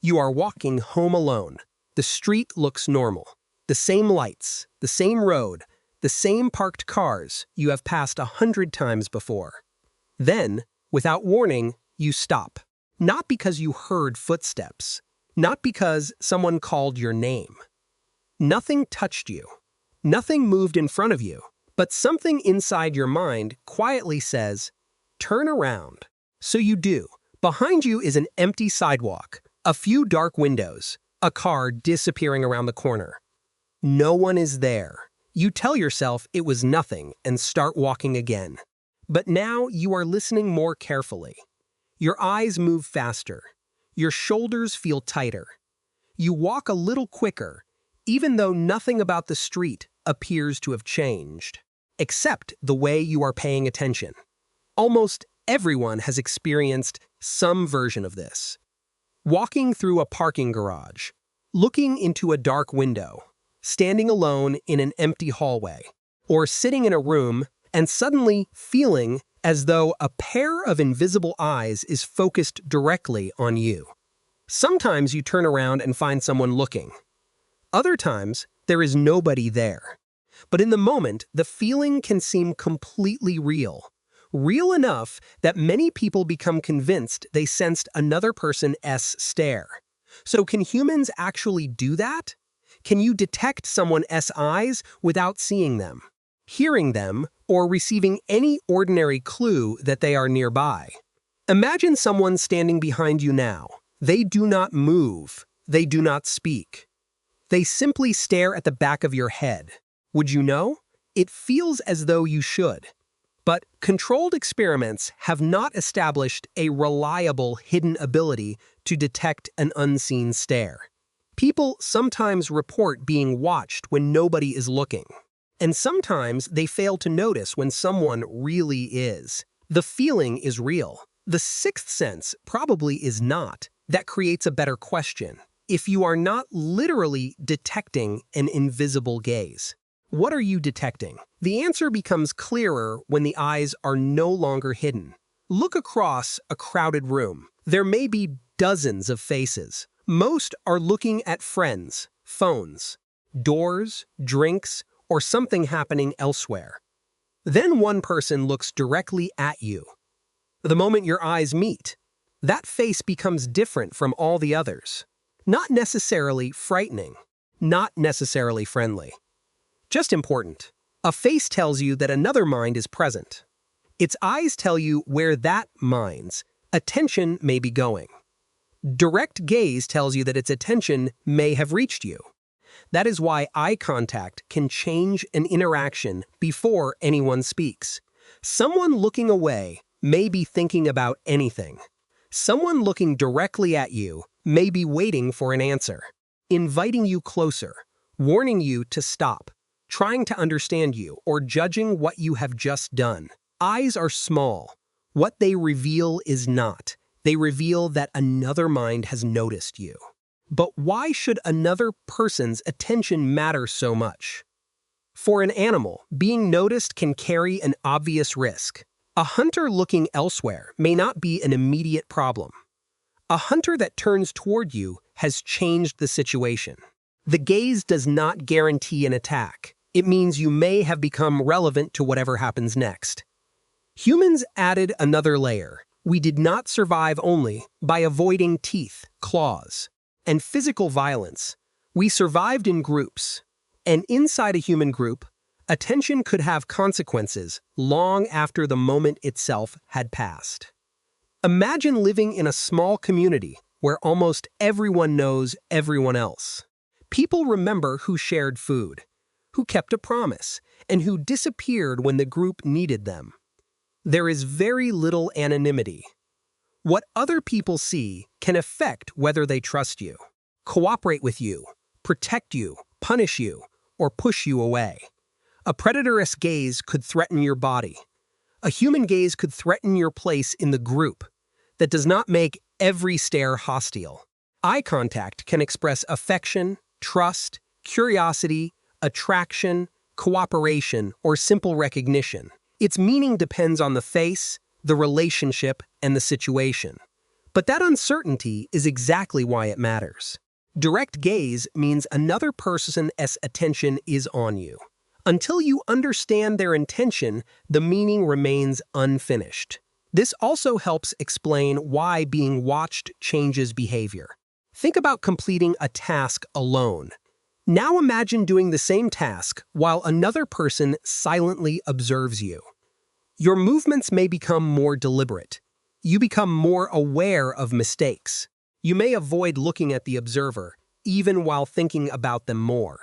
You are walking home alone. The street looks normal. The same lights, the same road, the same parked cars you have passed 100 times before. Then, without warning, you stop. Not because you heard footsteps. Not because someone called your name. Nothing touched you. Nothing moved in front of you. But something inside your mind quietly says, "Turn around." So you do. Behind you is an empty sidewalk, a few dark windows, a car disappearing around the corner. No one is there. You tell yourself it was nothing and start walking again. But now you are listening more carefully. Your eyes move faster. Your shoulders feel tighter. You walk a little quicker, even though nothing about the street appears to have changed, except the way you are paying attention. Almost everyone has experienced some version of this. Walking through a parking garage, looking into a dark window, standing alone in an empty hallway, or sitting in a room and suddenly feeling as though a pair of invisible eyes is focused directly on you. Sometimes you turn around and find someone looking. Other times, there is nobody there. But in the moment, the feeling can seem completely real. Real enough that many people become convinced they sensed another person's stare. So can humans actually do that? Can you detect someone's eyes without seeing them, hearing them, or receiving any ordinary clue that they are nearby? Imagine someone standing behind you now. They do not move. They do not speak. They simply stare at the back of your head. Would you know? It feels as though you should. But controlled experiments have not established a reliable hidden ability to detect an unseen stare. People sometimes report being watched when nobody is looking. And sometimes they fail to notice when someone really is. The feeling is real. The sixth sense probably is not. That creates a better question. If you are not literally detecting an invisible gaze, what are you detecting? The answer becomes clearer when the eyes are no longer hidden. Look across a crowded room. There may be dozens of faces. Most are looking at friends, phones, doors, drinks, or something happening elsewhere. Then one person looks directly at you. The moment your eyes meet, that face becomes different from all the others. Not necessarily frightening, not necessarily friendly. Just important. A face tells you that another mind is present. Its eyes tell you where that mind's attention may be going. Direct gaze tells you that its attention may have reached you. That is why eye contact can change an interaction before anyone speaks. Someone looking away may be thinking about anything. Someone looking directly at you may be waiting for an answer, inviting you closer, warning you to stop, trying to understand you, or judging what you have just done. Eyes are small. What they reveal is not. They reveal that another mind has noticed you. But why should another person's attention matter so much? For an animal, being noticed can carry an obvious risk. A hunter looking elsewhere may not be an immediate problem. A hunter that turns toward you has changed the situation. The gaze does not guarantee an attack. It means you may have become relevant to whatever happens next. Humans added another layer. We did not survive only by avoiding teeth, claws, and physical violence. We survived in groups. And inside a human group, attention could have consequences long after the moment itself had passed. Imagine living in a small community where almost everyone knows everyone else. People remember who shared food, who kept a promise, and who disappeared when the group needed them. There is very little anonymity. What other people see can affect whether they trust you, cooperate with you, protect you, punish you, or push you away. A predator's gaze could threaten your body. A human gaze could threaten your place in the group. That does not make every stare hostile. Eye contact can express affection, trust, curiosity, attraction, cooperation, or simple recognition. Its meaning depends on the face, the relationship, and the situation. But that uncertainty is exactly why it matters. Direct gaze means another person's attention is on you. Until you understand their intention, the meaning remains unfinished. This also helps explain why being watched changes behavior. Think about completing a task alone. Now imagine doing the same task while another person silently observes you. Your movements may become more deliberate. You become more aware of mistakes. You may avoid looking at the observer, even while thinking about them more.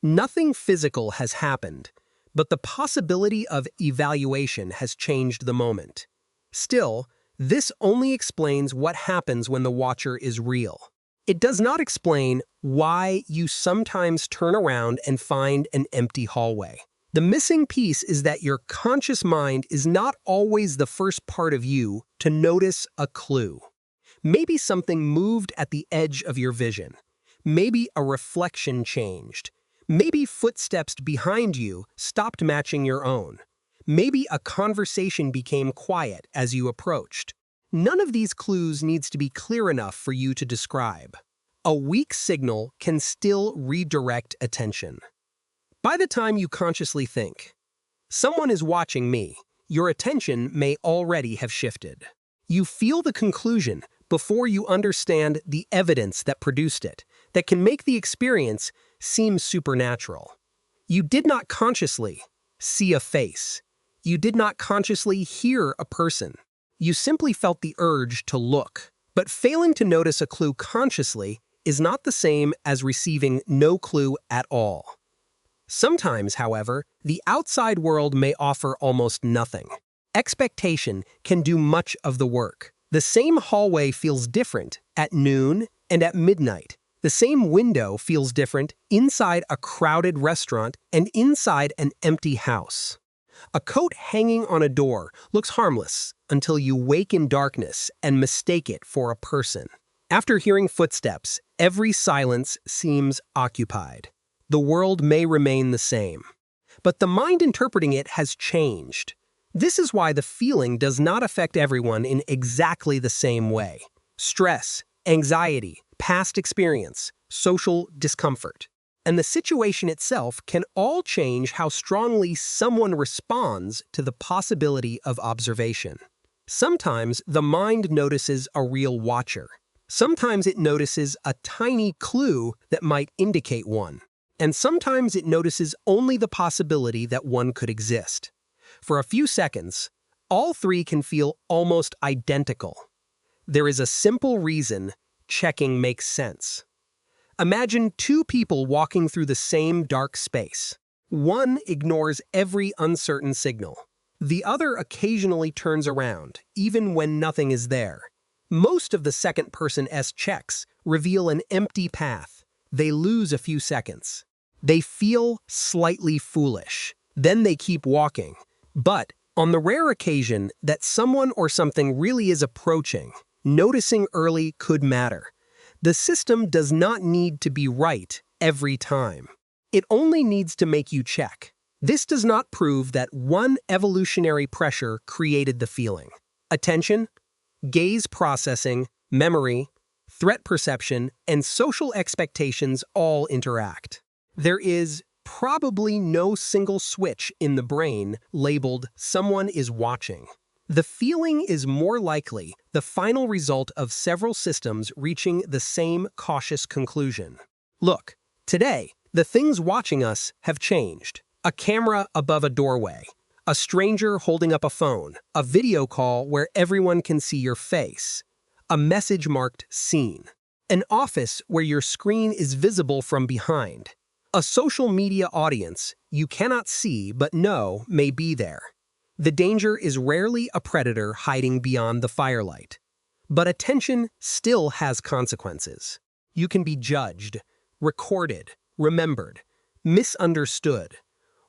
Nothing physical has happened, but the possibility of evaluation has changed the moment. Still, this only explains what happens when the watcher is real. It does not explain why you sometimes turn around and find an empty hallway. The missing piece is that your conscious mind is not always the first part of you to notice a clue. Maybe something moved at the edge of your vision. Maybe a reflection changed. Maybe footsteps behind you stopped matching your own. Maybe a conversation became quiet as you approached. None of these clues needs to be clear enough for you to describe. A weak signal can still redirect attention. By the time you consciously think, "Someone is watching me," your attention may already have shifted. You feel the conclusion before you understand the evidence that produced it, that can make the experience seem supernatural. You did not consciously see a face. You did not consciously hear a person. You simply felt the urge to look. But failing to notice a clue consciously is not the same as receiving no clue at all. Sometimes, however, the outside world may offer almost nothing. Expectation can do much of the work. The same hallway feels different at noon and at midnight. The same window feels different inside a crowded restaurant and inside an empty house. A coat hanging on a door looks harmless until you wake in darkness and mistake it for a person. After hearing footsteps, every silence seems occupied. The world may remain the same, but the mind interpreting it has changed. This is why the feeling does not affect everyone in exactly the same way. Stress, anxiety, past experience, social discomfort, and the situation itself can all change how strongly someone responds to the possibility of observation. Sometimes the mind notices a real watcher. Sometimes it notices a tiny clue that might indicate one. And sometimes it notices only the possibility that one could exist. For a few seconds, all three can feel almost identical. There is a simple reason checking makes sense. Imagine two people walking through the same dark space. One ignores every uncertain signal. The other occasionally turns around, even when nothing is there. Most of the second person's checks reveal an empty path. They lose a few seconds. They feel slightly foolish. Then they keep walking. But on the rare occasion that someone or something really is approaching, noticing early could matter. The system does not need to be right every time. It only needs to make you check. This does not prove that one evolutionary pressure created the feeling. Attention, gaze processing, memory, threat perception, and social expectations all interact. There is probably no single switch in the brain labeled "someone is watching." The feeling is more likely the final result of several systems reaching the same cautious conclusion. Look, today, the things watching us have changed. A camera above a doorway, a stranger holding up a phone, a video call where everyone can see your face, a message marked "Seen," an office where your screen is visible from behind, a social media audience you cannot see but know may be there. The danger is rarely a predator hiding beyond the firelight. But attention still has consequences. You can be judged, recorded, remembered, misunderstood,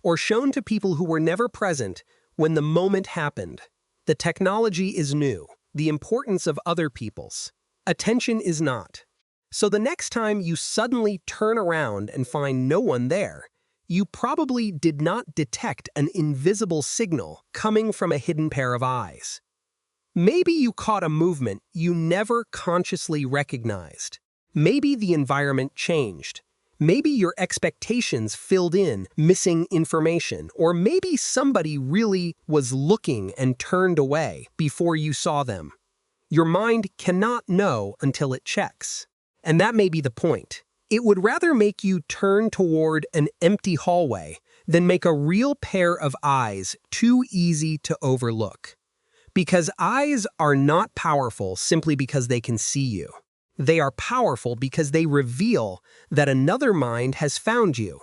or shown to people who were never present when the moment happened. The technology is new, the importance of other people's. Attention is not. So the next time you suddenly turn around and find no one there, you probably did not detect an invisible signal coming from a hidden pair of eyes. Maybe you caught a movement you never consciously recognized. Maybe the environment changed. Maybe your expectations filled in missing information, or maybe somebody really was looking and turned away before you saw them. Your mind cannot know until it checks. And that may be the point. It would rather make you turn toward an empty hallway than make a real pair of eyes too easy to overlook. Because eyes are not powerful simply because they can see you. They are powerful because they reveal that another mind has found you.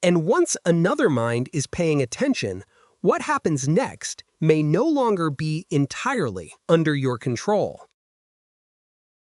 And once another mind is paying attention, what happens next may no longer be entirely under your control.